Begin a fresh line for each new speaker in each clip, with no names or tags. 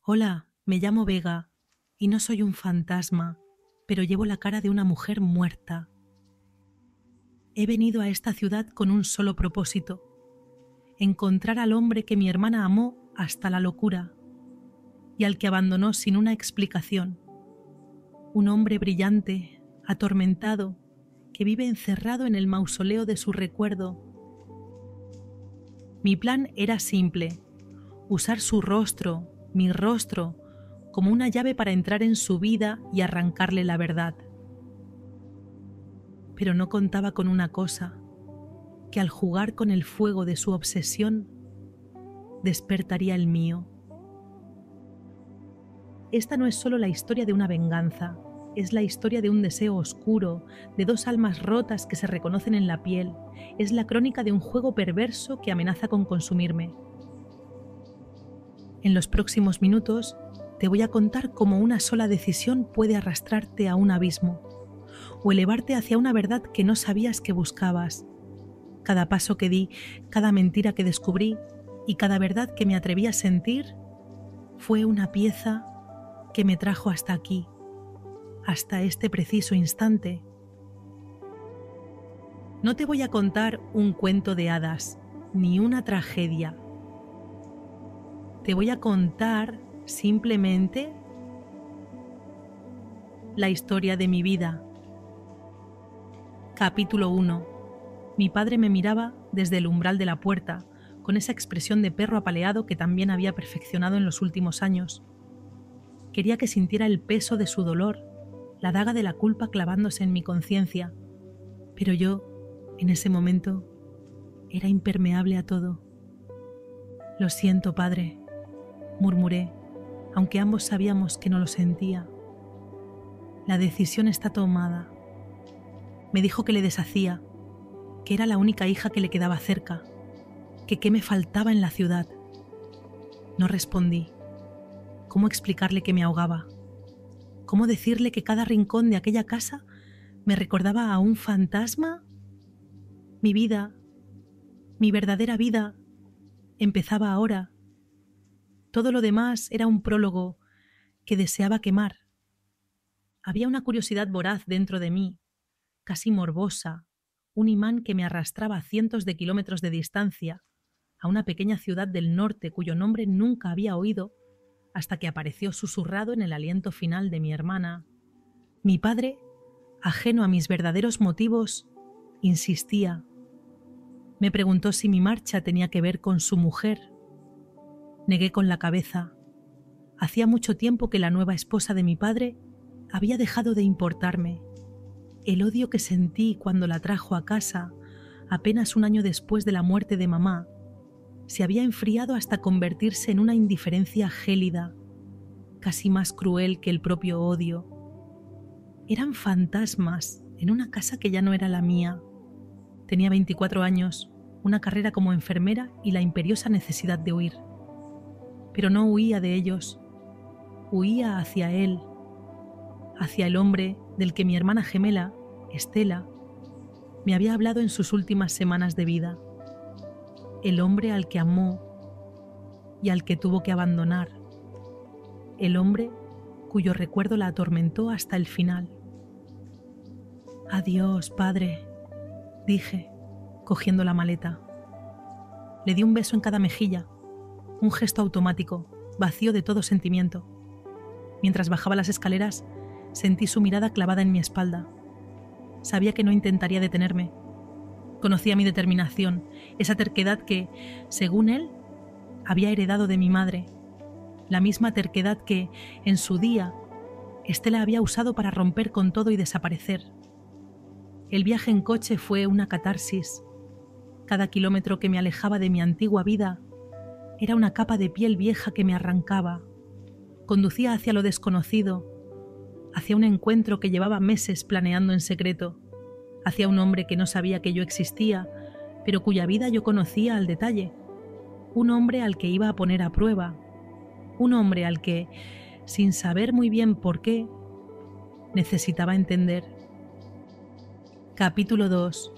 Hola, me llamo Vega y no soy un fantasma, pero llevo la cara de una mujer muerta. He venido a esta ciudad con un solo propósito: encontrar al hombre que mi hermana amó hasta la locura y al que abandonó sin una explicación. Un hombre brillante, atormentado, que vive encerrado en el mausoleo de su recuerdo. Mi plan era simple: usar su rostro, mi rostro, como una llave para entrar en su vida y arrancarle la verdad. Pero no contaba con una cosa: que al jugar con el fuego de su obsesión, despertaría el mío. Esta no es solo la historia de una venganza, es la historia de un deseo oscuro, de dos almas rotas que se reconocen en la piel, es la crónica de un juego perverso que amenaza con consumirme. En los próximos minutos te voy a contar cómo una sola decisión puede arrastrarte a un abismo o elevarte hacia una verdad que no sabías que buscabas. Cada paso que di, cada mentira que descubrí y cada verdad que me atreví a sentir fue una pieza que me trajo hasta aquí, hasta este preciso instante. No te voy a contar un cuento de hadas, ni una tragedia. Te voy a contar simplemente la historia de mi vida. Capítulo 1. Mi padre me miraba desde el umbral de la puerta, con esa expresión de perro apaleado que también había perfeccionado en los últimos años. Quería que sintiera el peso de su dolor, la daga de la culpa clavándose en mi conciencia, pero yo, en ese momento, era impermeable a todo. «Lo siento, padre», murmuré, aunque ambos sabíamos que no lo sentía. «La decisión está tomada». Me dijo que le deshacía, que era la única hija que le quedaba cerca, que qué me faltaba en la ciudad. No respondí. ¿Cómo explicarle que me ahogaba? ¿Cómo decirle que cada rincón de aquella casa me recordaba a un fantasma? Mi vida, mi verdadera vida, empezaba ahora. Todo lo demás era un prólogo que deseaba quemar. Había una curiosidad voraz dentro de mí, casi morbosa, un imán que me arrastraba a cientos de kilómetros de distancia, a una pequeña ciudad del norte cuyo nombre nunca había oído, hasta que apareció susurrado en el aliento final de mi hermana. Mi padre, ajeno a mis verdaderos motivos, insistía. Me preguntó si mi marcha tenía que ver con su mujer. Negué con la cabeza. Hacía mucho tiempo que la nueva esposa de mi padre había dejado de importarme. El odio que sentí cuando la trajo a casa, apenas un año después de la muerte de mamá, se había enfriado hasta convertirse en una indiferencia gélida, casi más cruel que el propio odio. Eran fantasmas en una casa que ya no era la mía. Tenía 24 años, una carrera como enfermera y la imperiosa necesidad de huir. Pero no huía de ellos, huía hacia él, hacia el hombre del que mi hermana gemela, Estela, me había hablado en sus últimas semanas de vida. El hombre al que amó y al que tuvo que abandonar. El hombre cuyo recuerdo la atormentó hasta el final. «Adiós, padre», dije, cogiendo la maleta. Le di un beso en cada mejilla, un gesto automático, vacío de todo sentimiento. Mientras bajaba las escaleras, sentí su mirada clavada en mi espalda. Sabía que no intentaría detenerme. Conocía mi determinación, esa terquedad que, según él, había heredado de mi madre. La misma terquedad que, en su día, Estela había usado para romper con todo y desaparecer. El viaje en coche fue una catarsis. Cada kilómetro que me alejaba de mi antigua vida era una capa de piel vieja que me arrancaba. Conducía hacia lo desconocido, hacia un encuentro que llevaba meses planeando en secreto, hacia un hombre que no sabía que yo existía, pero cuya vida yo conocía al detalle, un hombre al que iba a poner a prueba, un hombre al que, sin saber muy bien por qué, necesitaba entender. Capítulo 2.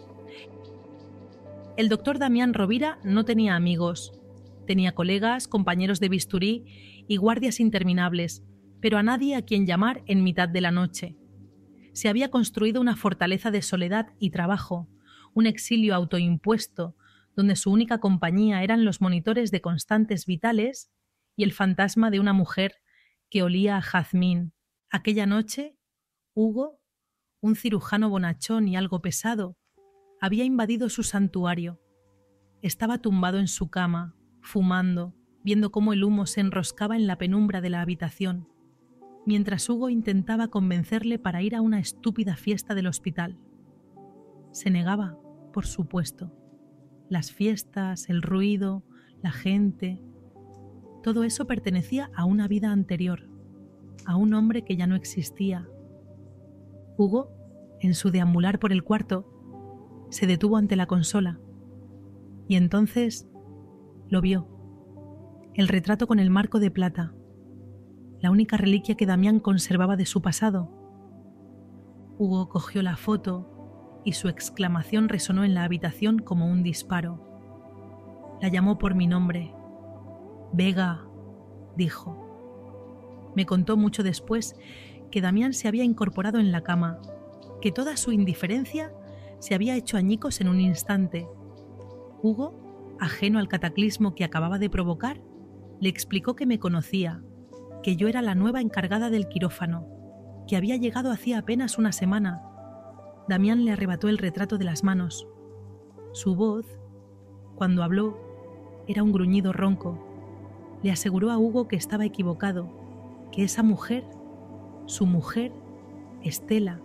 El doctor Damián Rovira no tenía amigos. Tenía colegas, compañeros de bisturí y guardias interminables, pero a nadie a quien llamar en mitad de la noche. Se había construido una fortaleza de soledad y trabajo, un exilio autoimpuesto, donde su única compañía eran los monitores de constantes vitales y el fantasma de una mujer que olía a jazmín. Aquella noche, Hugo, un cirujano bonachón y algo pesado, había invadido su santuario. Estaba tumbado en su cama, fumando, viendo cómo el humo se enroscaba en la penumbra de la habitación, mientras Hugo intentaba convencerle para ir a una estúpida fiesta del hospital. Se negaba, por supuesto. Las fiestas, el ruido, la gente, todo eso pertenecía a una vida anterior, a un hombre que ya no existía. Hugo, en su deambular por el cuarto, se detuvo ante la consola y entonces lo vio. El retrato con el marco de plata, la única reliquia que Damián conservaba de su pasado. Hugo cogió la foto y su exclamación resonó en la habitación como un disparo. La llamó por mi nombre. «Vega», dijo. Me contó mucho después que Damián se había incorporado en la cama, que toda su indiferencia se había hecho añicos en un instante. Hugo, ajeno al cataclismo que acababa de provocar, le explicó que me conocía, que yo era la nueva encargada del quirófano, que había llegado hacía apenas una semana. Damián le arrebató el retrato de las manos. Su voz, cuando habló, era un gruñido ronco. Le aseguró a Hugo que estaba equivocado, que esa mujer, su mujer, Estela,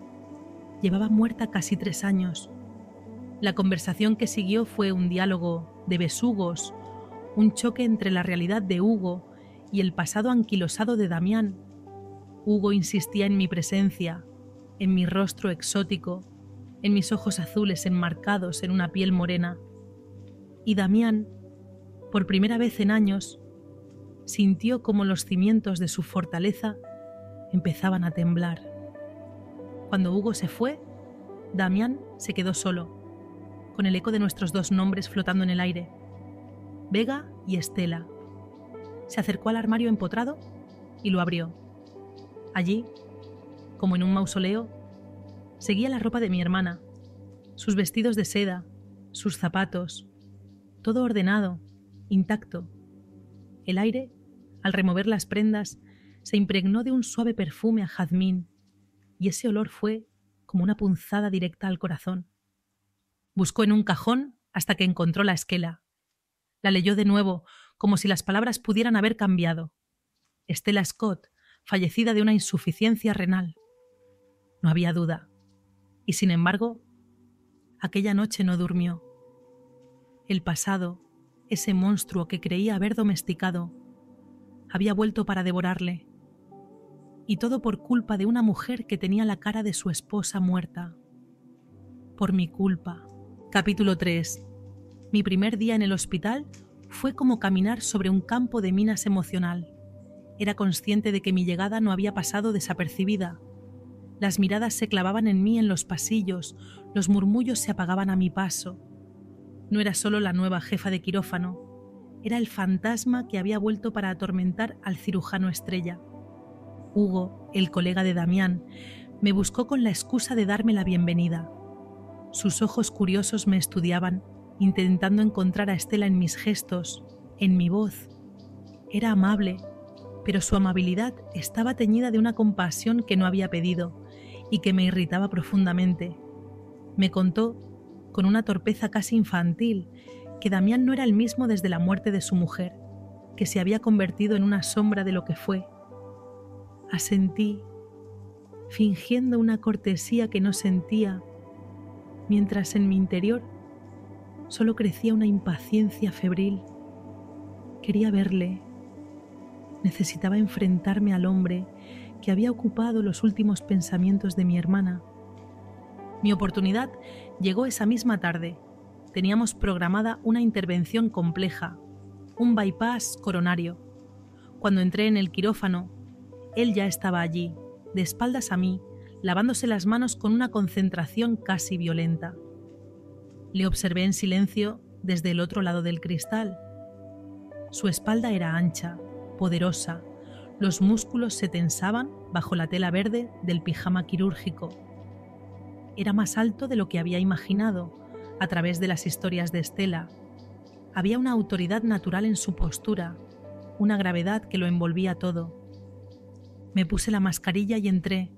llevaba muerta casi 3 años. La conversación que siguió fue un diálogo de besugos, un choque entre la realidad de Hugo y el pasado anquilosado de Damián. Hugo insistía en mi presencia, en mi rostro exótico, en mis ojos azules enmarcados en una piel morena. Y Damián, por primera vez en años, sintió como los cimientos de su fortaleza empezaban a temblar. Cuando Hugo se fue, Damián se quedó solo, con el eco de nuestros 2 nombres flotando en el aire, Vega y Estela. Se acercó al armario empotrado y lo abrió. Allí, como en un mausoleo, seguía la ropa de mi hermana, sus vestidos de seda, sus zapatos, todo ordenado, intacto. El aire, al remover las prendas, se impregnó de un suave perfume a jazmín, y ese olor fue como una punzada directa al corazón. Buscó en un cajón hasta que encontró la esquela. La leyó de nuevo, como si las palabras pudieran haber cambiado. Estela Scott, fallecida de una insuficiencia renal. No había duda. Y sin embargo, aquella noche no durmió. El pasado, ese monstruo que creía haber domesticado, había vuelto para devorarle. Y todo por culpa de una mujer que tenía la cara de su esposa muerta. Por mi culpa. Capítulo 3. Mi primer día en el hospital fue como caminar sobre un campo de minas emocional. Era consciente de que mi llegada no había pasado desapercibida. Las miradas se clavaban en mí en los pasillos, los murmullos se apagaban a mi paso. No era solo la nueva jefa de quirófano, era el fantasma que había vuelto para atormentar al cirujano estrella. Hugo, el colega de Damián, me buscó con la excusa de darme la bienvenida. Sus ojos curiosos me estudiaban, intentando encontrar a Estela en mis gestos, en mi voz. Era amable, pero su amabilidad estaba teñida de una compasión que no había pedido y que me irritaba profundamente. Me contó, con una torpeza casi infantil, que Damián no era el mismo desde la muerte de su mujer, que se había convertido en una sombra de lo que fue. Asentí, fingiendo una cortesía que no sentía, mientras en mi interior solo crecía una impaciencia febril. Quería verle. Necesitaba enfrentarme al hombre que había ocupado los últimos pensamientos de mi hermana. Mi oportunidad llegó esa misma tarde. Teníamos programada una intervención compleja, un bypass coronario. Cuando entré en el quirófano, él ya estaba allí, de espaldas a mí, lavándose las manos con una concentración casi violenta. Le observé en silencio desde el otro lado del cristal. Su espalda era ancha, poderosa, los músculos se tensaban bajo la tela verde del pijama quirúrgico. Era más alto de lo que había imaginado a través de las historias de Estela. Había una autoridad natural en su postura, una gravedad que lo envolvía todo. Me puse la mascarilla y entré.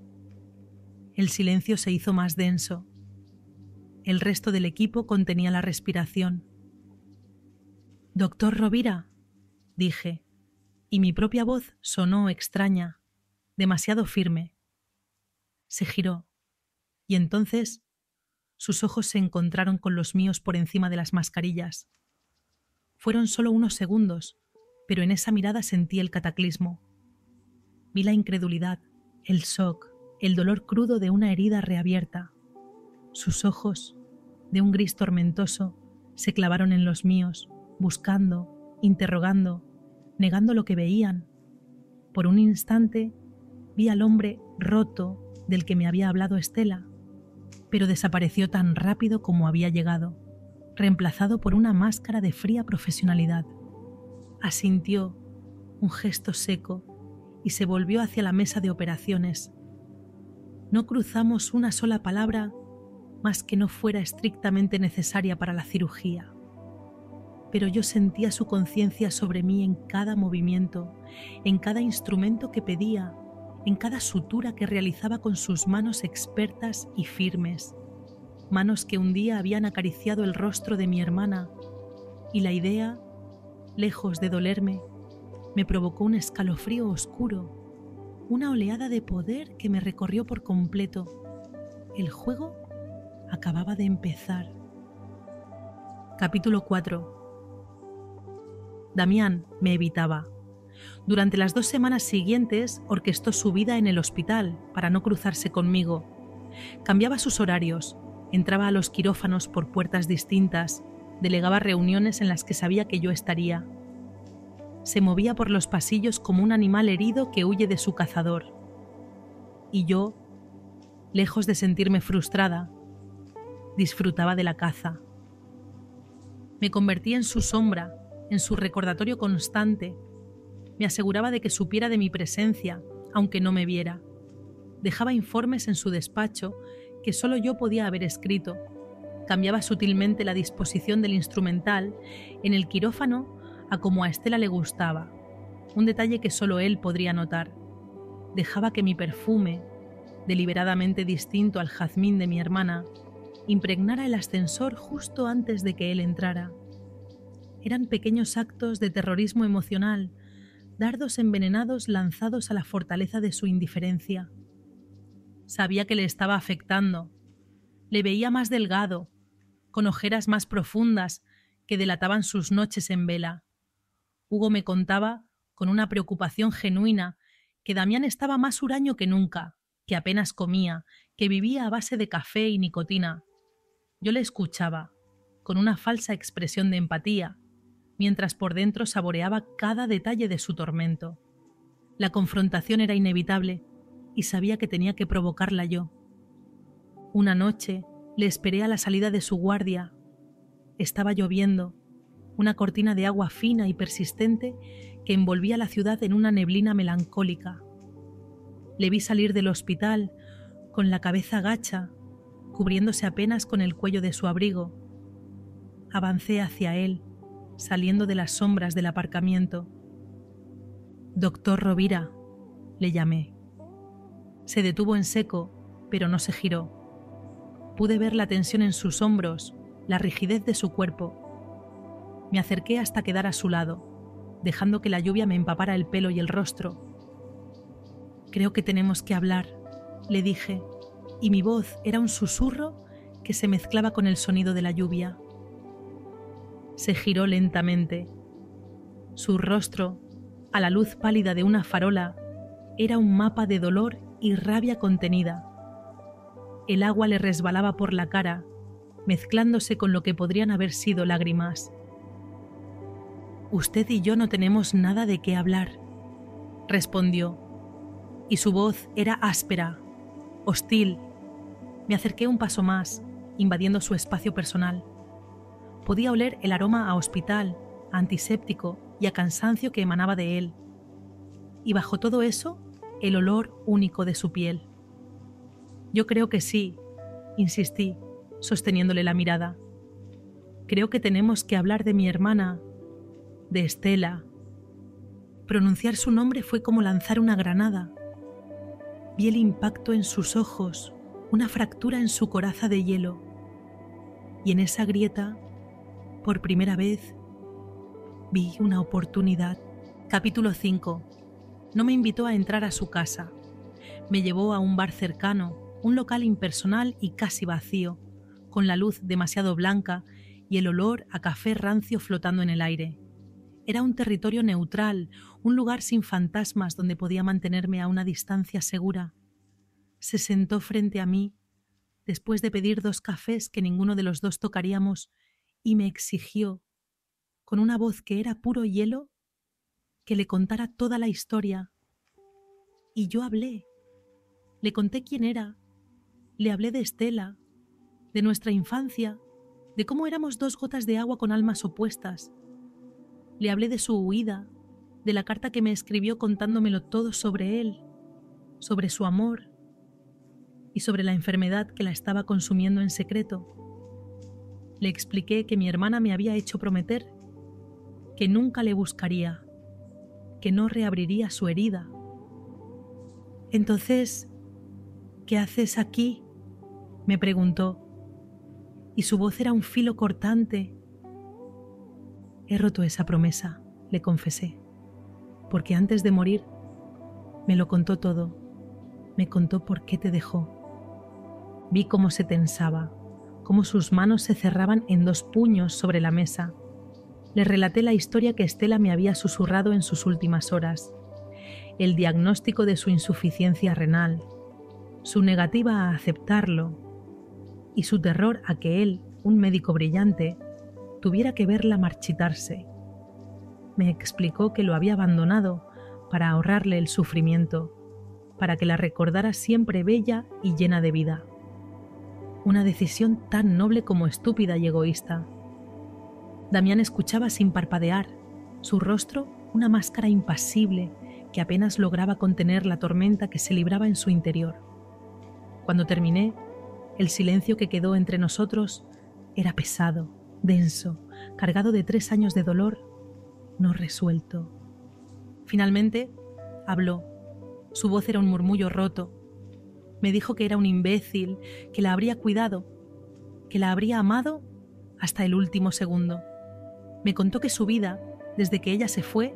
El silencio se hizo más denso. El resto del equipo contenía la respiración. «Doctor Rovira», dije, y mi propia voz sonó extraña, demasiado firme. Se giró, y entonces sus ojos se encontraron con los míos por encima de las mascarillas. Fueron solo unos segundos, pero en esa mirada sentí el cataclismo. Vi la incredulidad, el shock, el dolor crudo de una herida reabierta. Sus ojos, de un gris tormentoso, se clavaron en los míos, buscando, interrogando, negando lo que veían. Por un instante vi al hombre roto del que me había hablado Estela, pero desapareció tan rápido como había llegado, reemplazado por una máscara de fría profesionalidad. Asintió, un gesto seco, y se volvió hacia la mesa de operaciones. No cruzamos una sola palabra más que no fuera estrictamente necesaria para la cirugía. Pero yo sentía su conciencia sobre mí en cada movimiento, en cada instrumento que pedía, en cada sutura que realizaba con sus manos expertas y firmes, manos que un día habían acariciado el rostro de mi hermana, y la idea, lejos de dolerme, me provocó un escalofrío oscuro, una oleada de poder que me recorrió por completo. El juego acababa de empezar. Capítulo 4. Damián me evitaba. Durante las 2 semanas siguientes orquestó su vida en el hospital para no cruzarse conmigo. Cambiaba sus horarios, entraba a los quirófanos por puertas distintas, delegaba reuniones en las que sabía que yo estaría. Se movía por los pasillos como un animal herido que huye de su cazador. Y yo, lejos de sentirme frustrada, disfrutaba de la caza. Me convertí en su sombra, en su recordatorio constante. Me aseguraba de que supiera de mi presencia, aunque no me viera. Dejaba informes en su despacho que solo yo podía haber escrito. Cambiaba sutilmente la disposición del instrumental en el quirófano a como a Estela le gustaba, un detalle que solo él podría notar. Dejaba que mi perfume, deliberadamente distinto al jazmín de mi hermana, impregnara el ascensor justo antes de que él entrara. Eran pequeños actos de terrorismo emocional, dardos envenenados lanzados a la fortaleza de su indiferencia. Sabía que le estaba afectando. Le veía más delgado, con ojeras más profundas que delataban sus noches en vela. Hugo me contaba, con una preocupación genuina, que Damián estaba más huraño que nunca, que apenas comía, que vivía a base de café y nicotina. Yo le escuchaba, con una falsa expresión de empatía, mientras por dentro saboreaba cada detalle de su tormento. La confrontación era inevitable y sabía que tenía que provocarla yo. Una noche le esperé a la salida de su guardia. Estaba lloviendo, una cortina de agua fina y persistente que envolvía la ciudad en una neblina melancólica. Le vi salir del hospital con la cabeza gacha, cubriéndose apenas con el cuello de su abrigo. Avancé hacia él, saliendo de las sombras del aparcamiento. «Doctor Rovira», le llamé. Se detuvo en seco, pero no se giró. Pude ver la tensión en sus hombros, la rigidez de su cuerpo. Me acerqué hasta quedar a su lado, dejando que la lluvia me empapara el pelo y el rostro. «Creo que tenemos que hablar», le dije, y mi voz era un susurro que se mezclaba con el sonido de la lluvia. Se giró lentamente. Su rostro, a la luz pálida de una farola, era un mapa de dolor y rabia contenida. El agua le resbalaba por la cara, mezclándose con lo que podrían haber sido lágrimas. «Usted y yo no tenemos nada de qué hablar», respondió, y su voz era áspera, hostil. Me acerqué un paso más, invadiendo su espacio personal. Podía oler el aroma a hospital, a antiséptico y a cansancio que emanaba de él. Y bajo todo eso, el olor único de su piel. Yo creo que sí, insistí, sosteniéndole la mirada. Creo que tenemos que hablar de mi hermana, de Estela. Pronunciar su nombre fue como lanzar una granada. Vi el impacto en sus ojos, una fractura en su coraza de hielo. Y en esa grieta, por primera vez, vi una oportunidad. Capítulo 5. No me invitó a entrar a su casa. Me llevó a un bar cercano, un local impersonal y casi vacío, con la luz demasiado blanca y el olor a café rancio flotando en el aire. Era un territorio neutral, un lugar sin fantasmas donde podía mantenerme a una distancia segura. Se sentó frente a mí, después de pedir 2 cafés que ninguno de los dos tocaríamos, y me exigió, con una voz que era puro hielo, que le contara toda la historia. Y yo hablé. Le conté quién era. Le hablé de Estela, de nuestra infancia, de cómo éramos 2 gotas de agua con almas opuestas. Le hablé de su huida, de la carta que me escribió contándomelo todo sobre él, sobre su amor y sobre la enfermedad que la estaba consumiendo en secreto. Le expliqué que mi hermana me había hecho prometer que nunca le buscaría, que no reabriría su herida. Entonces, ¿qué haces aquí?, me preguntó, y su voz era un filo cortante. He roto esa promesa, le confesé, porque antes de morir me lo contó todo, me contó por qué te dejó. Vi cómo se tensaba, cómo sus manos se cerraban en 2 puños sobre la mesa. Le relaté la historia que Estela me había susurrado en sus últimas horas, el diagnóstico de su insuficiencia renal, su negativa a aceptarlo y su terror a que él, un médico brillante, tuviera que verla marchitarse. Me explicó que lo había abandonado para ahorrarle el sufrimiento, para que la recordara siempre bella y llena de vida. Una decisión tan noble como estúpida y egoísta. Damián escuchaba sin parpadear, su rostro una máscara impasible que apenas lograba contener la tormenta que se libraba en su interior. Cuando terminé, el silencio que quedó entre nosotros era pesado, denso, cargado de 3 años de dolor no resuelto. Finalmente, habló. Su voz era un murmullo roto. Me dijo que era un imbécil, que la habría cuidado, que la habría amado hasta el último segundo. Me contó que su vida, desde que ella se fue,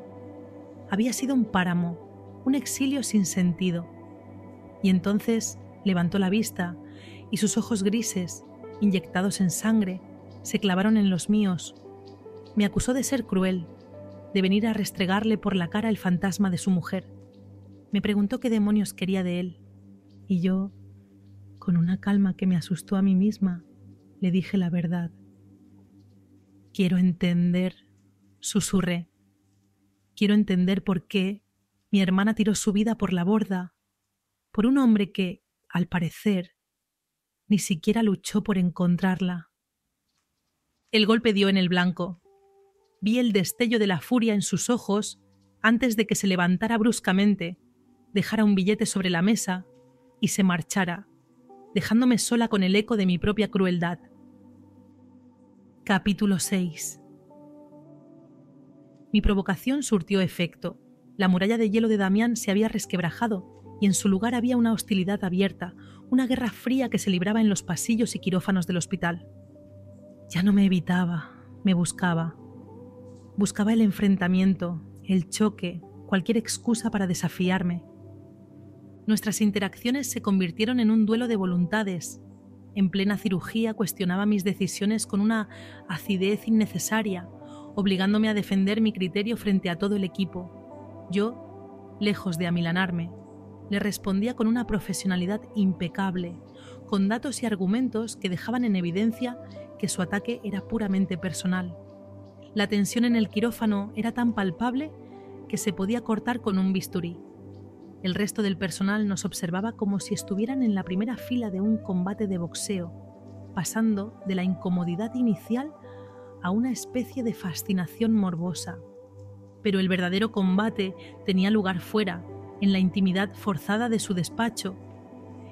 había sido un páramo, un exilio sin sentido. Y entonces levantó la vista y sus ojos grises, inyectados en sangre, se clavaron en los míos. Me acusó de ser cruel, de venir a restregarle por la cara el fantasma de su mujer. Me preguntó qué demonios quería de él. Y yo, con una calma que me asustó a mí misma, le dije la verdad. Quiero entender, susurré. Quiero entender por qué mi hermana tiró su vida por la borda, por un hombre que, al parecer, ni siquiera luchó por encontrarla. El golpe dio en el blanco. Vi el destello de la furia en sus ojos antes de que se levantara bruscamente, dejara un billete sobre la mesa y se marchara, dejándome sola con el eco de mi propia crueldad. Capítulo 6. Mi provocación surtió efecto. La muralla de hielo de Damián se había resquebrajado y en su lugar había una hostilidad abierta, una guerra fría que se libraba en los pasillos y quirófanos del hospital. Ya no me evitaba, me buscaba. Buscaba el enfrentamiento, el choque, cualquier excusa para desafiarme. Nuestras interacciones se convirtieron en un duelo de voluntades. En plena cirugía cuestionaba mis decisiones con una acidez innecesaria, obligándome a defender mi criterio frente a todo el equipo. Yo, lejos de amilanarme, le respondía con una profesionalidad impecable, con datos y argumentos que dejaban en evidencia que su ataque era puramente personal. La tensión en el quirófano era tan palpable que se podía cortar con un bisturí. El resto del personal nos observaba como si estuvieran en la primera fila de un combate de boxeo, pasando de la incomodidad inicial a una especie de fascinación morbosa. pero el verdadero combate tenía lugar fuera, en la intimidad forzada de su despacho.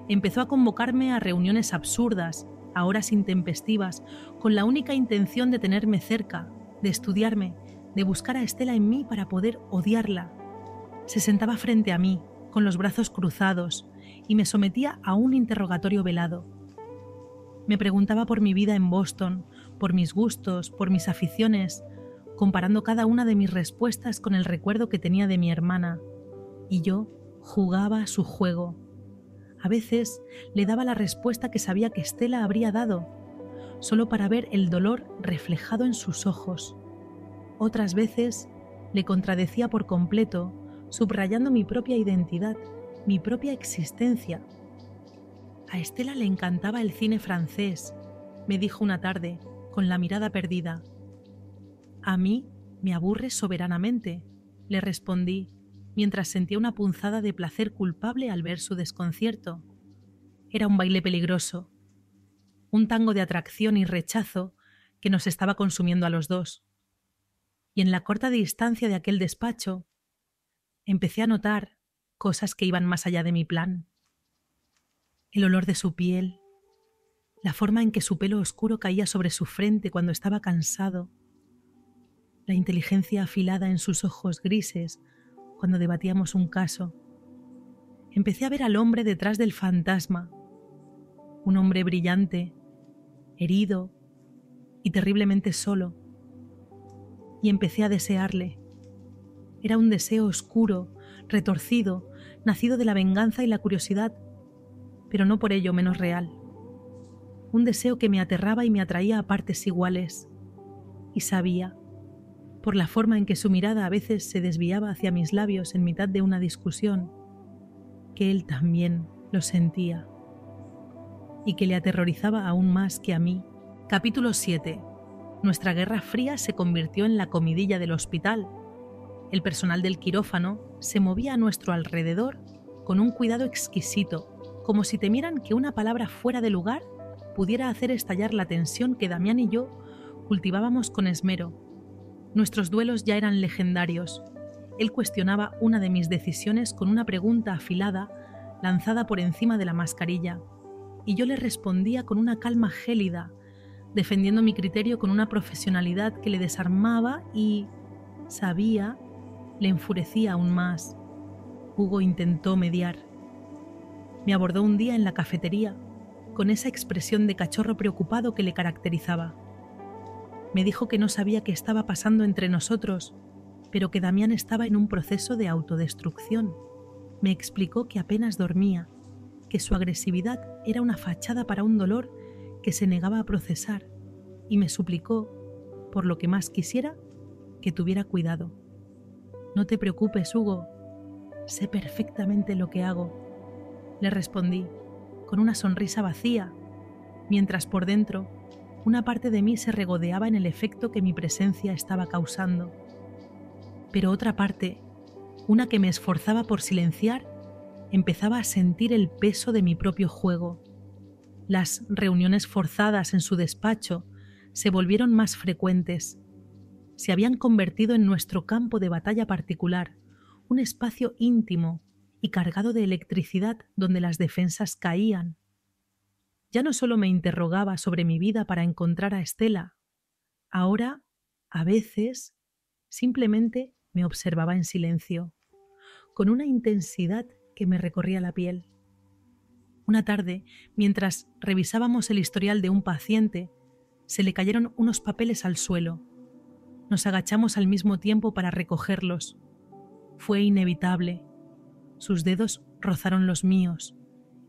Empezó a convocarme a reuniones absurdas, a horas intempestivas, con la única intención de tenerme cerca, de estudiarme, de buscar a Estela en mí para poder odiarla. Se sentaba frente a mí, con los brazos cruzados, y me sometía a un interrogatorio velado. Me preguntaba por mi vida en Boston, por mis gustos, por mis aficiones, comparando cada una de mis respuestas con el recuerdo que tenía de mi hermana, y yo jugaba a su juego. A veces le daba la respuesta que sabía que Estela habría dado, solo para ver el dolor reflejado en sus ojos. Otras veces le contradecía por completo, subrayando mi propia identidad, mi propia existencia. A Estela le encantaba el cine francés, me dijo una tarde, con la mirada perdida. A mí me aburre soberanamente, le respondí, mientras sentía una punzada de placer culpable al ver su desconcierto. Era un baile peligroso, un tango de atracción y rechazo que nos estaba consumiendo a los dos. Y en la corta distancia de aquel despacho, empecé a notar cosas que iban más allá de mi plan. El olor de su piel, la forma en que su pelo oscuro caía sobre su frente cuando estaba cansado, la inteligencia afilada en sus ojos grises cuando debatíamos un caso. Empecé a ver al hombre detrás del fantasma, un hombre brillante, herido y terriblemente solo. Y empecé a desearle. Era un deseo oscuro, retorcido, nacido de la venganza y la curiosidad, pero no por ello menos real. Un deseo que me aterraba y me atraía a partes iguales. Y sabía, por la forma en que su mirada a veces se desviaba hacia mis labios en mitad de una discusión, que él también lo sentía y que le aterrorizaba aún más que a mí. Capítulo 7. Nuestra guerra fría se convirtió en la comidilla del hospital. El personal del quirófano se movía a nuestro alrededor con un cuidado exquisito, como si temieran que una palabra fuera de lugar pudiera hacer estallar la tensión que Damián y yo cultivábamos con esmero. Nuestros duelos ya eran legendarios. Él cuestionaba una de mis decisiones con una pregunta afilada lanzada por encima de la mascarilla, y yo le respondía con una calma gélida, defendiendo mi criterio con una profesionalidad que le desarmaba y, sabía, le enfurecía aún más. Hugo intentó mediar. Me abordó un día en la cafetería, con esa expresión de cachorro preocupado que le caracterizaba. Me dijo que no sabía qué estaba pasando entre nosotros, pero que Damián estaba en un proceso de autodestrucción. Me explicó que apenas dormía, que su agresividad era una fachada para un dolor que se negaba a procesar, y me suplicó, por lo que más quisiera, que tuviera cuidado. No te preocupes, Hugo, sé perfectamente lo que hago, le respondí, con una sonrisa vacía, mientras por dentro una parte de mí se regodeaba en el efecto que mi presencia estaba causando. Pero otra parte, una que me esforzaba por silenciar, empezaba a sentir el peso de mi propio juego. Las reuniones forzadas en su despacho se volvieron más frecuentes. Se habían convertido en nuestro campo de batalla particular, un espacio íntimo y cargado de electricidad donde las defensas caían. Ya no solo me interrogaba sobre mi vida para encontrar a Estela, ahora, a veces, simplemente me observaba en silencio, con una intensidad que me recorría la piel. Una tarde, mientras revisábamos el historial de un paciente, se le cayeron unos papeles al suelo. Nos agachamos al mismo tiempo para recogerlos. Fue inevitable. Sus dedos rozaron los míos.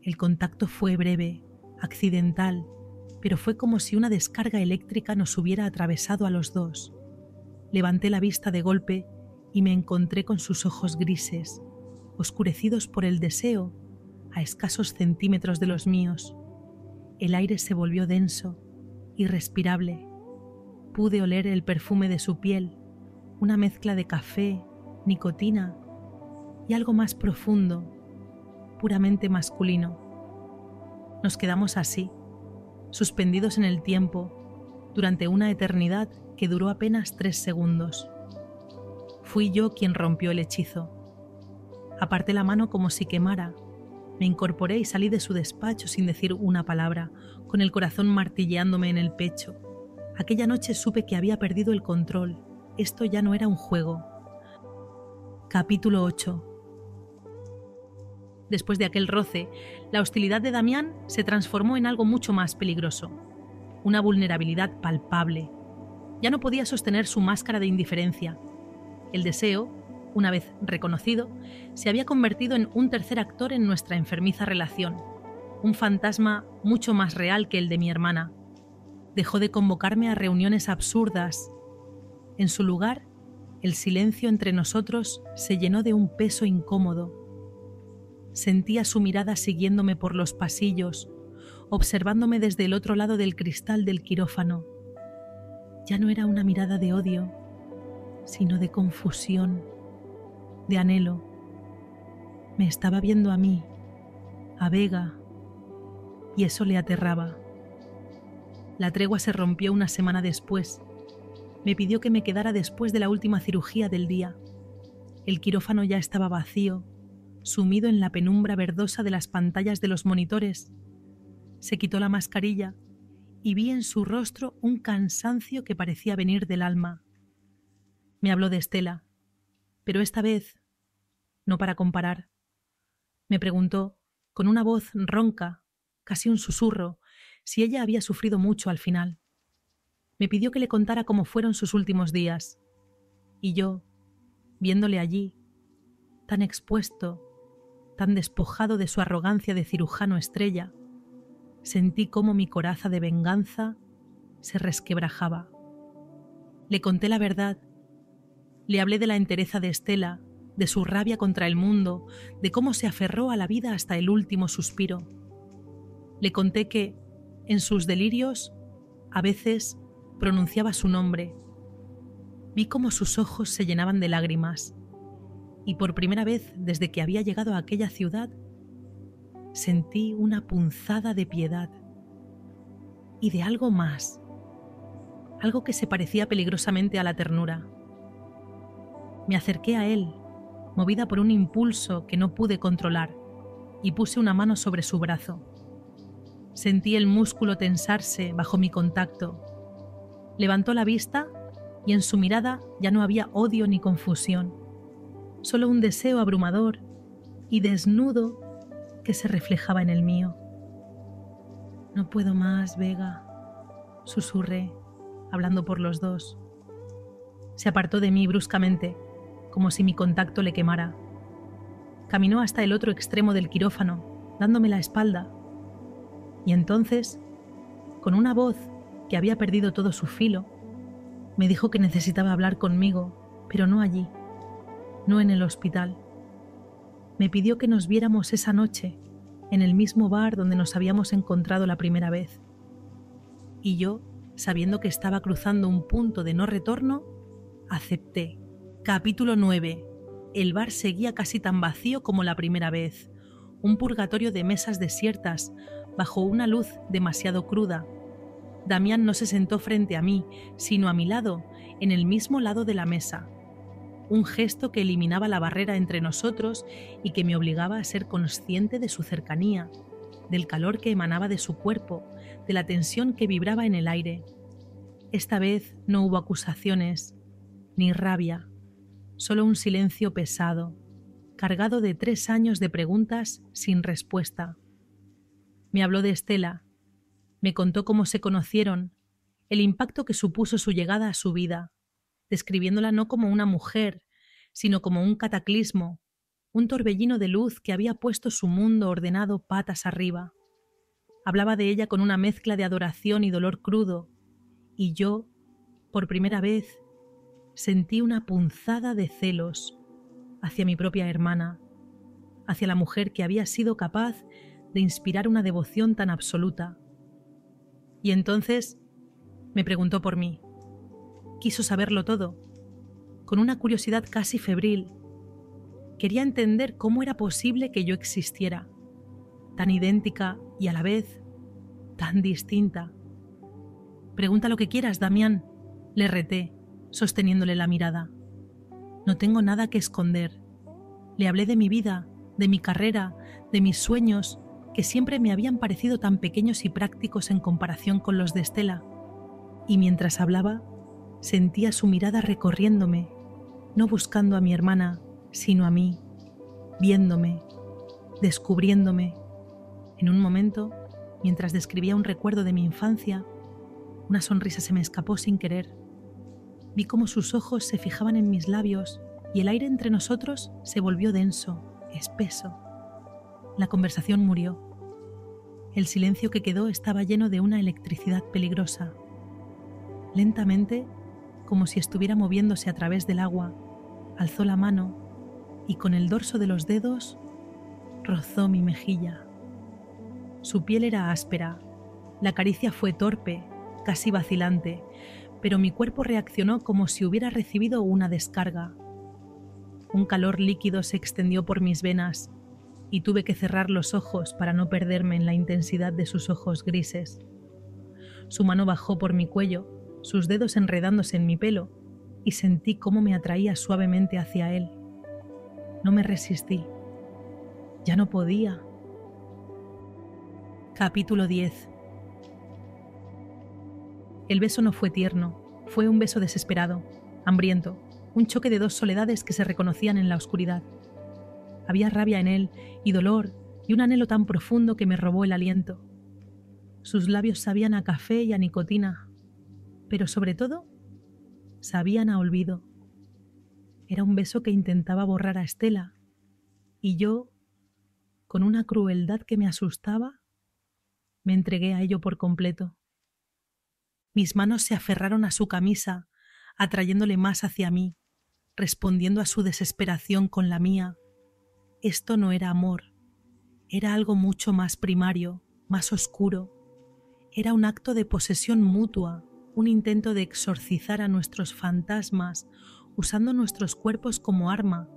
El contacto fue breve, accidental, pero fue como si una descarga eléctrica nos hubiera atravesado a los dos. Levanté la vista de golpe y me encontré con sus ojos grises, oscurecidos por el deseo, a escasos centímetros de los míos. El aire se volvió denso, irrespirable. Pude oler el perfume de su piel, una mezcla de café, nicotina y algo más profundo, puramente masculino. Nos quedamos así, suspendidos en el tiempo, durante una eternidad que duró apenas 3 segundos. Fui yo quien rompió el hechizo. Aparté la mano como si quemara. Me incorporé y salí de su despacho sin decir una palabra, con el corazón martilleándome en el pecho. Aquella noche supe que había perdido el control. Esto ya no era un juego. Capítulo 8. Después de aquel roce, la hostilidad de Damián se transformó en algo mucho más peligroso. Una vulnerabilidad palpable. Ya no podía sostener su máscara de indiferencia. El deseo, una vez reconocido, se había convertido en un tercer actor en nuestra enfermiza relación. Un fantasma mucho más real que el de mi hermana. Dejó de convocarme a reuniones absurdas. En su lugar, el silencio entre nosotros se llenó de un peso incómodo. Sentía su mirada siguiéndome por los pasillos, observándome desde el otro lado del cristal del quirófano. Ya no era una mirada de odio, sino de confusión, de anhelo. Me estaba viendo a mí, a Vega, y eso le aterraba. La tregua se rompió una semana después. Me pidió que me quedara después de la última cirugía del día. El quirófano ya estaba vacío, sumido en la penumbra verdosa de las pantallas de los monitores. Se quitó la mascarilla y vi en su rostro un cansancio que parecía venir del alma. Me habló de Estela, pero esta vez no para comparar. Me preguntó, con una voz ronca, casi un susurro, si ella había sufrido mucho al final. Me pidió que le contara cómo fueron sus últimos días. Y yo, viéndole allí, tan expuesto, tan despojado de su arrogancia de cirujano estrella, sentí cómo mi coraza de venganza se resquebrajaba. Le conté la verdad. Le hablé de la entereza de Estela, de su rabia contra el mundo, de cómo se aferró a la vida hasta el último suspiro. Le conté que, en sus delirios, a veces pronunciaba su nombre. Vi cómo sus ojos se llenaban de lágrimas, y por primera vez desde que había llegado a aquella ciudad, sentí una punzada de piedad y de algo más, algo que se parecía peligrosamente a la ternura. Me acerqué a él, movida por un impulso que no pude controlar, y puse una mano sobre su brazo. Sentí el músculo tensarse bajo mi contacto. Levantó la vista y en su mirada ya no había odio ni confusión, solo un deseo abrumador y desnudo que se reflejaba en el mío. «No puedo más, Vega», susurré, hablando por los dos. Se apartó de mí bruscamente, como si mi contacto le quemara. Caminó hasta el otro extremo del quirófano, dándome la espalda. Y entonces, con una voz que había perdido todo su filo, me dijo que necesitaba hablar conmigo, pero no allí, no en el hospital. Me pidió que nos viéramos esa noche, en el mismo bar donde nos habíamos encontrado la primera vez. Y yo, sabiendo que estaba cruzando un punto de no retorno, acepté. Capítulo 9. El bar seguía casi tan vacío como la primera vez. Un purgatorio de mesas desiertas, bajo una luz demasiado cruda. Damián no se sentó frente a mí, sino a mi lado, en el mismo lado de la mesa. Un gesto que eliminaba la barrera entre nosotros y que me obligaba a ser consciente de su cercanía, del calor que emanaba de su cuerpo, de la tensión que vibraba en el aire. Esta vez no hubo acusaciones, ni rabia, solo un silencio pesado, cargado de 3 años de preguntas sin respuesta. Me habló de Estela, me contó cómo se conocieron, el impacto que supuso su llegada a su vida, describiéndola no como una mujer, sino como un cataclismo, un torbellino de luz que había puesto su mundo ordenado patas arriba. Hablaba de ella con una mezcla de adoración y dolor crudo, y yo, por primera vez, sentí una punzada de celos hacia mi propia hermana, hacia la mujer que había sido capaz de inspirar una devoción tan absoluta. Y entonces me preguntó por mí. Quiso saberlo todo, con una curiosidad casi febril. Quería entender cómo era posible que yo existiera, tan idéntica y a la vez tan distinta. «Pregunta lo que quieras, Damián», le reté, sosteniéndole la mirada. No tengo nada que esconder. Le hablé de mi vida, de mi carrera, de mis sueños, que siempre me habían parecido tan pequeños y prácticos en comparación con los de Estela. Y mientras hablaba, sentía su mirada recorriéndome, no buscando a mi hermana, sino a mí, viéndome, descubriéndome. En un momento, mientras describía un recuerdo de mi infancia, una sonrisa se me escapó sin querer. Vi cómo sus ojos se fijaban en mis labios y el aire entre nosotros se volvió denso, espeso. La conversación murió. El silencio que quedó estaba lleno de una electricidad peligrosa. Lentamente, como si estuviera moviéndose a través del agua, alzó la mano y con el dorso de los dedos rozó mi mejilla. Su piel era áspera, la caricia fue torpe, casi vacilante, pero mi cuerpo reaccionó como si hubiera recibido una descarga. Un calor líquido se extendió por mis venas y tuve que cerrar los ojos para no perderme en la intensidad de sus ojos grises. Su mano bajó por mi cuello, sus dedos enredándose en mi pelo, y sentí cómo me atraía suavemente hacia él. No me resistí. Ya no podía. Capítulo 10. El beso no fue tierno, fue un beso desesperado, hambriento, un choque de dos soledades que se reconocían en la oscuridad. Había rabia en él y dolor y un anhelo tan profundo que me robó el aliento. Sus labios sabían a café y a nicotina, pero sobre todo sabían a olvido. Era un beso que intentaba borrar a Estela y yo, con una crueldad que me asustaba, me entregué a ello por completo. Mis manos se aferraron a su camisa, atrayéndole más hacia mí, respondiendo a su desesperación con la mía. Esto no era amor, era algo mucho más primario, más oscuro. Era un acto de posesión mutua, un intento de exorcizar a nuestros fantasmas, usando nuestros cuerpos como arma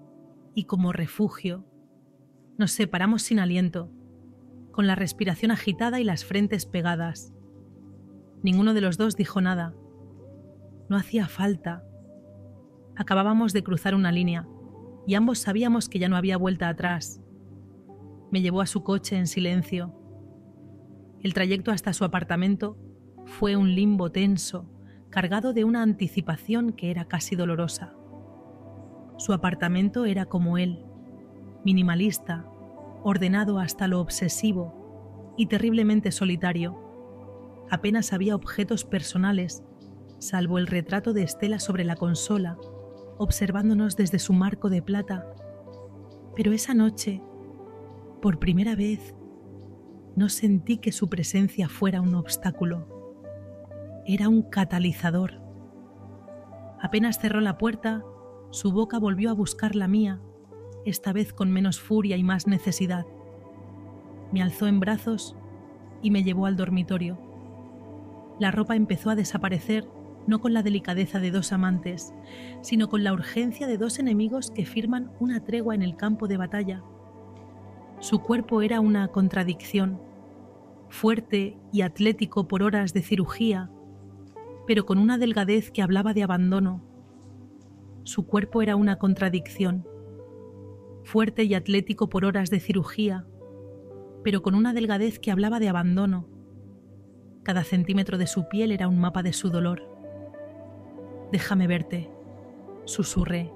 y como refugio. Nos separamos sin aliento, con la respiración agitada y las frentes pegadas. Ninguno de los dos dijo nada. No hacía falta. Acabábamos de cruzar una línea y ambos sabíamos que ya no había vuelta atrás. Me llevó a su coche en silencio. El trayecto hasta su apartamento fue un limbo tenso, cargado de una anticipación que era casi dolorosa. Su apartamento era como él, minimalista, ordenado hasta lo obsesivo y terriblemente solitario. Apenas había objetos personales, salvo el retrato de Estela sobre la consola, observándonos desde su marco de plata. Pero esa noche, por primera vez, no sentí que su presencia fuera un obstáculo. Era un catalizador. Apenas cerró la puerta, su boca volvió a buscar la mía, esta vez con menos furia y más necesidad. Me alzó en brazos y me llevó al dormitorio. La ropa empezó a desaparecer, no con la delicadeza de dos amantes, sino con la urgencia de dos enemigos que firman una tregua en el campo de batalla. Su cuerpo era una contradicción, fuerte y atlético por horas de cirugía, pero con una delgadez que hablaba de abandono. Su cuerpo era una contradicción, fuerte y atlético por horas de cirugía, pero con una delgadez que hablaba de abandono. Cada centímetro de su piel era un mapa de su dolor. «Déjame verte», susurré,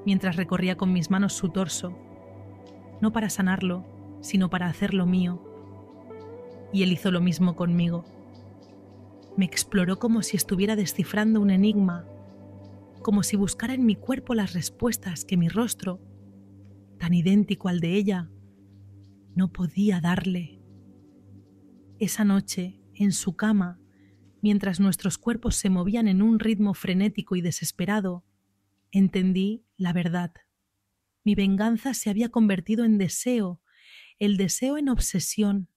mientras recorría con mis manos su torso, no para sanarlo, sino para hacerlo mío. Y él hizo lo mismo conmigo. Me exploró como si estuviera descifrando un enigma, como si buscara en mi cuerpo las respuestas que mi rostro, tan idéntico al de ella, no podía darle. Esa noche, en su cama, mientras nuestros cuerpos se movían en un ritmo frenético y desesperado, entendí la verdad. Mi venganza se había convertido en deseo, el deseo en obsesión,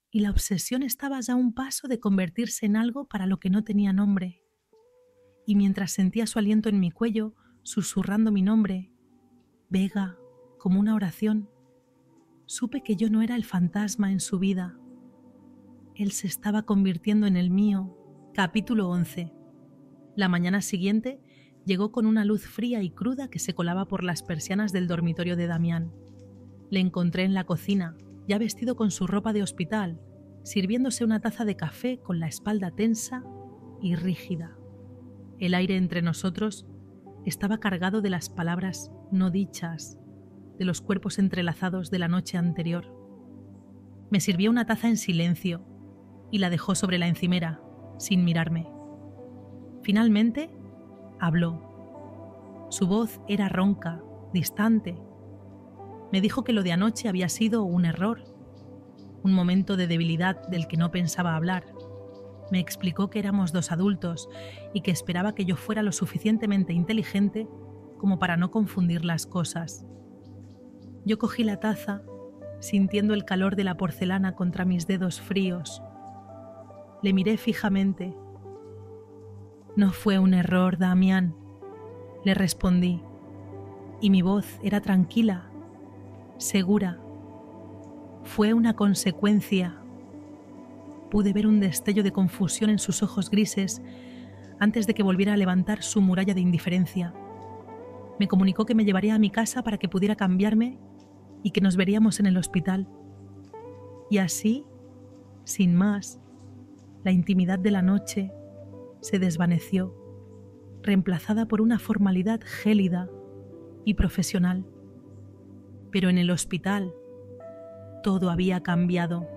y la obsesión estaba ya a un paso de convertirse en algo para lo que no tenía nombre. Y mientras sentía su aliento en mi cuello, susurrando mi nombre, Vega, como una oración, supe que yo no era el fantasma en su vida. Él se estaba convirtiendo en el mío. Capítulo 11. La mañana siguiente Llegó con una luz fría y cruda que se colaba por las persianas del dormitorio de Damián. Le encontré en la cocina, ya vestido con su ropa de hospital, sirviéndose una taza de café con la espalda tensa y rígida. El aire entre nosotros estaba cargado de las palabras no dichas, de los cuerpos entrelazados de la noche anterior. Me sirvió una taza en silencio y la dejó sobre la encimera, sin mirarme. Finalmente, habló. Su voz era ronca, distante. Me dijo que lo de anoche había sido un error, un momento de debilidad del que no pensaba hablar. Me explicó que éramos dos adultos y que esperaba que yo fuera lo suficientemente inteligente como para no confundir las cosas. Yo cogí la taza, sintiendo el calor de la porcelana contra mis dedos fríos. Le miré fijamente. «No fue un error, Damián», le respondí, y mi voz era tranquila, segura. Fue una consecuencia. Pude ver un destello de confusión en sus ojos grises antes de que volviera a levantar su muralla de indiferencia. Me comunicó que me llevaría a mi casa para que pudiera cambiarme y que nos veríamos en el hospital. Y así, sin más, la intimidad de la noche se desvaneció, reemplazada por una formalidad gélida y profesional. Pero en el hospital todo había cambiado.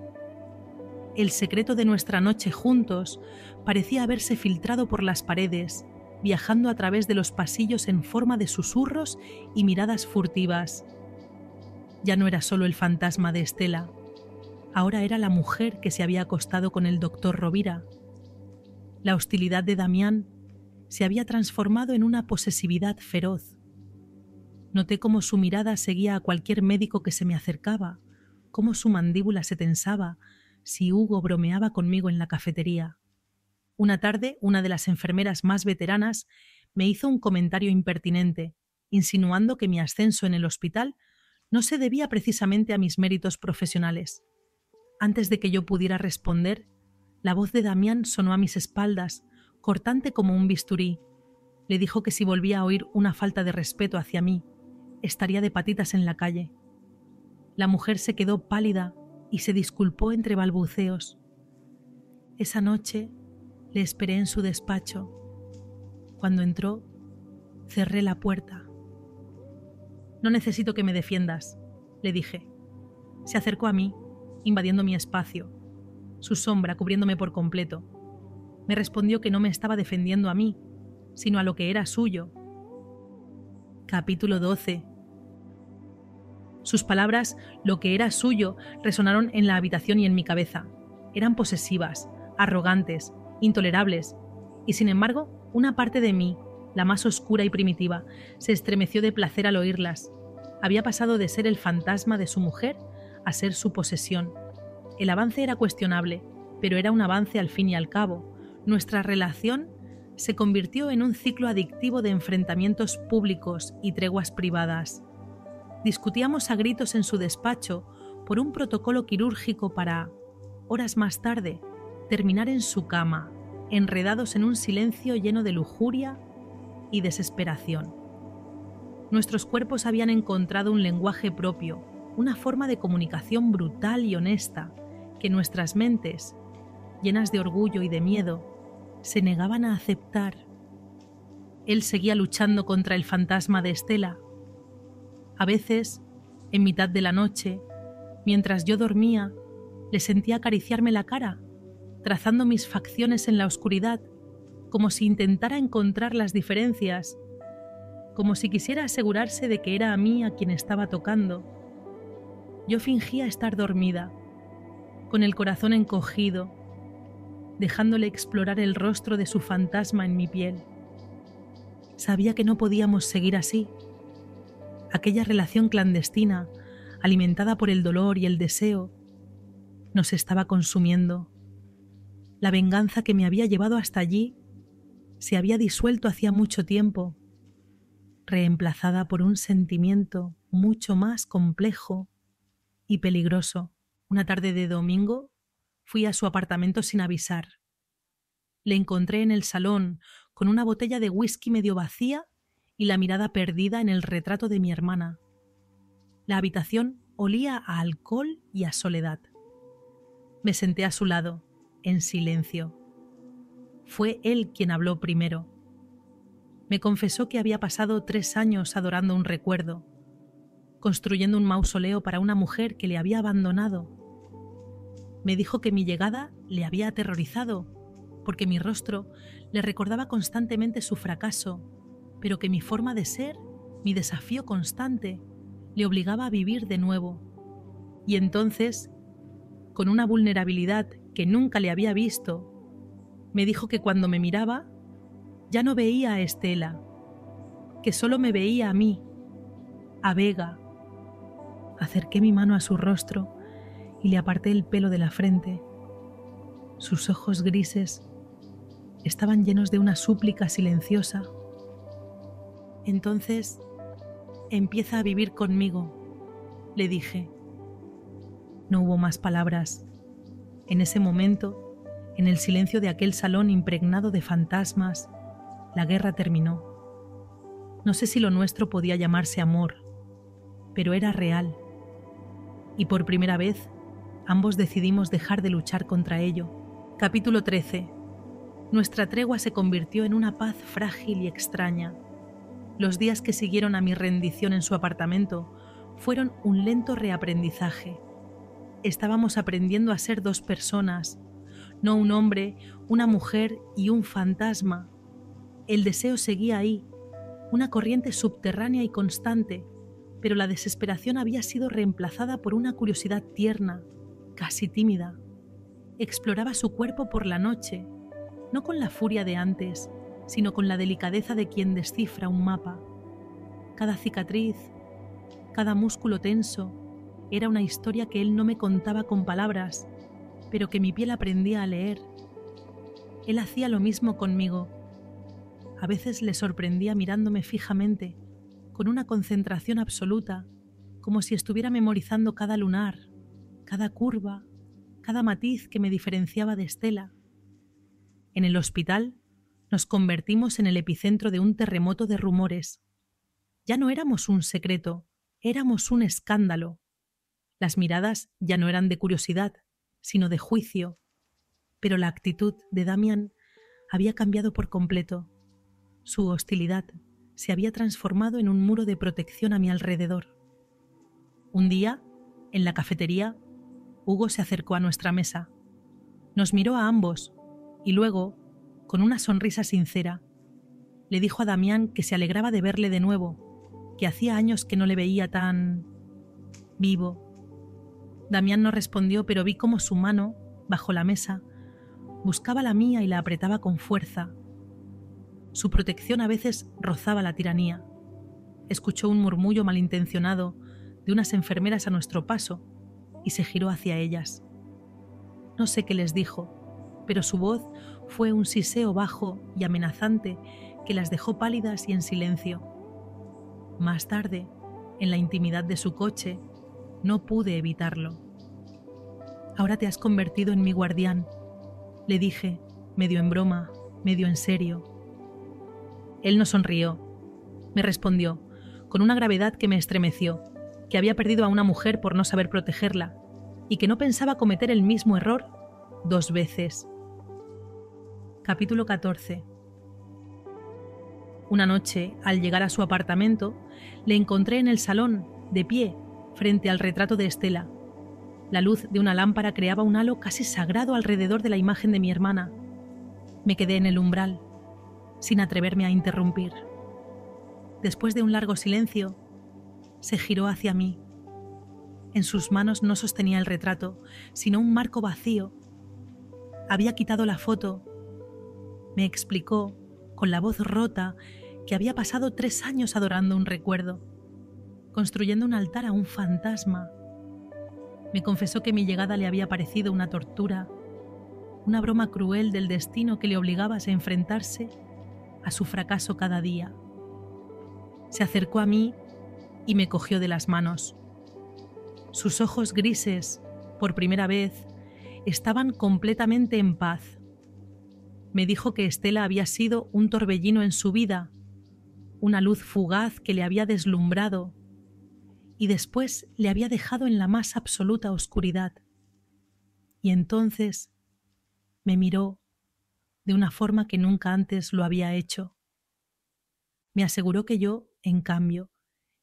El secreto de nuestra noche juntos parecía haberse filtrado por las paredes, viajando a través de los pasillos en forma de susurros y miradas furtivas. Ya no era solo el fantasma de Estela, ahora era la mujer que se había acostado con el doctor Rovira. La hostilidad de Damián se había transformado en una posesividad feroz. Noté cómo su mirada seguía a cualquier médico que se me acercaba, cómo su mandíbula se tensaba si Hugo bromeaba conmigo en la cafetería. Una tarde, una de las enfermeras más veteranas me hizo un comentario impertinente, insinuando que mi ascenso en el hospital no se debía precisamente a mis méritos profesionales. Antes de que yo pudiera responder, la voz de Damián sonó a mis espaldas, cortante como un bisturí. Le dijo que si volvía a oír una falta de respeto hacia mí, estaría de patitas en la calle. La mujer se quedó pálida y se disculpó entre balbuceos. Esa noche le esperé en su despacho. Cuando entró, cerré la puerta. «No necesito que me defiendas», le dije. Se acercó a mí, invadiendo mi espacio, su sombra cubriéndome por completo. Me respondió que no me estaba defendiendo a mí, sino a lo que era suyo. Capítulo 12. Sus palabras, lo que era suyo, resonaron en la habitación y en mi cabeza. Eran posesivas, arrogantes, intolerables, y sin embargo, una parte de mí, la más oscura y primitiva, se estremeció de placer al oírlas. Había pasado de ser el fantasma de su mujer a ser su posesión. El avance era cuestionable, pero era un avance al fin y al cabo. Nuestra relación se convirtió en un ciclo adictivo de enfrentamientos públicos y treguas privadas. Discutíamos a gritos en su despacho por un protocolo quirúrgico para, horas más tarde, terminar en su cama, enredados en un silencio lleno de lujuria y desesperación. Nuestros cuerpos habían encontrado un lenguaje propio, una forma de comunicación brutal y honesta que nuestras mentes, llenas de orgullo y de miedo, se negaban a aceptar. Él seguía luchando contra el fantasma de Estela. A veces, en mitad de la noche, mientras yo dormía, le sentía acariciarme la cara, trazando mis facciones en la oscuridad, como si intentara encontrar las diferencias, como si quisiera asegurarse de que era a mí a quien estaba tocando. Yo fingía estar dormida, con el corazón encogido, dejándole explorar el rostro de su fantasma en mi piel. Sabía que no podíamos seguir así. Aquella relación clandestina, alimentada por el dolor y el deseo, nos estaba consumiendo. La venganza que me había llevado hasta allí se había disuelto hacía mucho tiempo, reemplazada por un sentimiento mucho más complejo y peligroso. Una tarde de domingo fui a su apartamento sin avisar. Le encontré en el salón con una botella de whisky medio vacía y la mirada perdida en el retrato de mi hermana. La habitación olía a alcohol y a soledad. Me senté a su lado, en silencio. Fue él quien habló primero. Me confesó que había pasado 3 años adorando un recuerdo, construyendo un mausoleo para una mujer que le había abandonado. Me dijo que mi llegada le había aterrorizado, porque mi rostro le recordaba constantemente su fracaso, pero que mi forma de ser, mi desafío constante, le obligaba a vivir de nuevo. Y entonces, con una vulnerabilidad que nunca le había visto, me dijo que cuando me miraba, ya no veía a Estela, que solo me veía a mí, a Vega. Acerqué mi mano a su rostro y le aparté el pelo de la frente. Sus ojos grises estaban llenos de una súplica silenciosa. Entonces, empieza a vivir conmigo, le dije. No hubo más palabras. En ese momento, en el silencio de aquel salón impregnado de fantasmas, la guerra terminó. No sé si lo nuestro podía llamarse amor, pero era real. Y por primera vez, ambos decidimos dejar de luchar contra ello. Capítulo 13. Nuestra tregua se convirtió en una paz frágil y extraña. Los días que siguieron a mi rendición en su apartamento fueron un lento reaprendizaje. Estábamos aprendiendo a ser 2 personas, no un hombre, una mujer y un fantasma. El deseo seguía ahí, una corriente subterránea y constante, pero la desesperación había sido reemplazada por una curiosidad tierna, casi tímida. Exploraba su cuerpo por la noche, no con la furia de antes, sino con la delicadeza de quien descifra un mapa. Cada cicatriz, cada músculo tenso, era una historia que él no me contaba con palabras, pero que mi piel aprendía a leer. Él hacía lo mismo conmigo. A veces le sorprendía mirándome fijamente, con una concentración absoluta, como si estuviera memorizando cada lunar, cada curva, cada matiz que me diferenciaba de Estela. En el hospital nos convertimos en el epicentro de un terremoto de rumores. Ya no éramos un secreto, éramos un escándalo. Las miradas ya no eran de curiosidad, sino de juicio, pero la actitud de Damián había cambiado por completo. Su hostilidad se había transformado en un muro de protección a mi alrededor. Un día, en la cafetería, Hugo se acercó a nuestra mesa. Nos miró a ambos y luego, con una sonrisa sincera, le dijo a Damián que se alegraba de verle de nuevo, que hacía años que no le veía tan vivo. Damián no respondió, pero vi cómo su mano, bajo la mesa, buscaba la mía y la apretaba con fuerza. Su protección a veces rozaba la tiranía. Escuchó un murmullo malintencionado de unas enfermeras a nuestro paso y se giró hacia ellas. No sé qué les dijo, pero su voz fue un siseo bajo y amenazante que las dejó pálidas y en silencio. Más tarde, en la intimidad de su coche, no pude evitarlo. Ahora te has convertido en mi guardián, le dije, medio en broma, medio en serio. Él no sonrió. Me respondió, con una gravedad que me estremeció, que había perdido a una mujer por no saber protegerla y que no pensaba cometer el mismo error 2 veces. Capítulo 14. Una noche, al llegar a su apartamento, le encontré en el salón, de pie, frente al retrato de Estela. La luz de una lámpara creaba un halo casi sagrado alrededor de la imagen de mi hermana. Me quedé en el umbral, sin atreverme a interrumpir. Después de un largo silencio, se giró hacia mí. En sus manos no sostenía el retrato, sino un marco vacío. Había quitado la foto. Me explicó, con la voz rota, que había pasado 3 años adorando un recuerdo, construyendo un altar a un fantasma. Me confesó que mi llegada le había parecido una tortura, una broma cruel del destino que le obligaba a enfrentarse a su fracaso cada día. Se acercó a mí y me cogió de las manos. Sus ojos grises, por primera vez, estaban completamente en paz. Me dijo que Estela había sido un torbellino en su vida, una luz fugaz que le había deslumbrado y después le había dejado en la más absoluta oscuridad. Y entonces me miró de una forma que nunca antes lo había hecho. Me aseguró que yo, en cambio,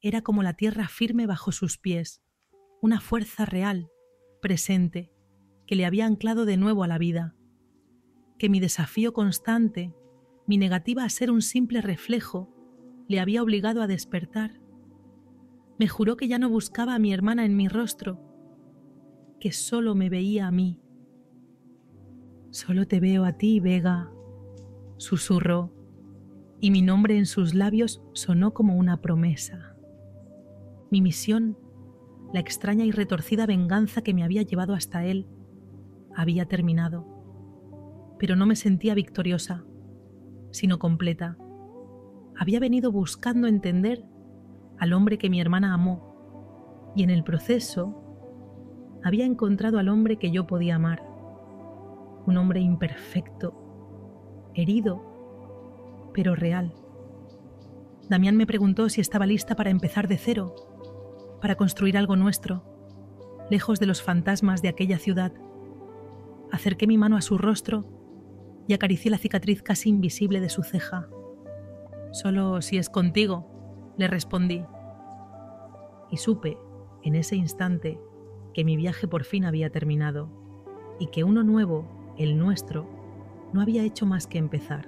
era como la tierra firme bajo sus pies, una fuerza real, presente, que le había anclado de nuevo a la vida, que mi desafío constante, mi negativa a ser un simple reflejo, le había obligado a despertar. Me juró que ya no buscaba a mi hermana en mi rostro, que solo me veía a mí. «Solo te veo a ti, Vega», susurró, y mi nombre en sus labios sonó como una promesa. Mi misión, la extraña y retorcida venganza que me había llevado hasta él, había terminado. Pero no me sentía victoriosa, sino completa. Había venido buscando entender al hombre que mi hermana amó, y en el proceso había encontrado al hombre que yo podía amar. Un hombre imperfecto, herido, pero real. Damián me preguntó si estaba lista para empezar de cero, para construir algo nuestro, lejos de los fantasmas de aquella ciudad. Acerqué mi mano a su rostro y acaricié la cicatriz casi invisible de su ceja. «Solo si es contigo», le respondí. Y supe, en ese instante, que mi viaje por fin había terminado y que uno nuevo, el nuestro, no había hecho más que empezar.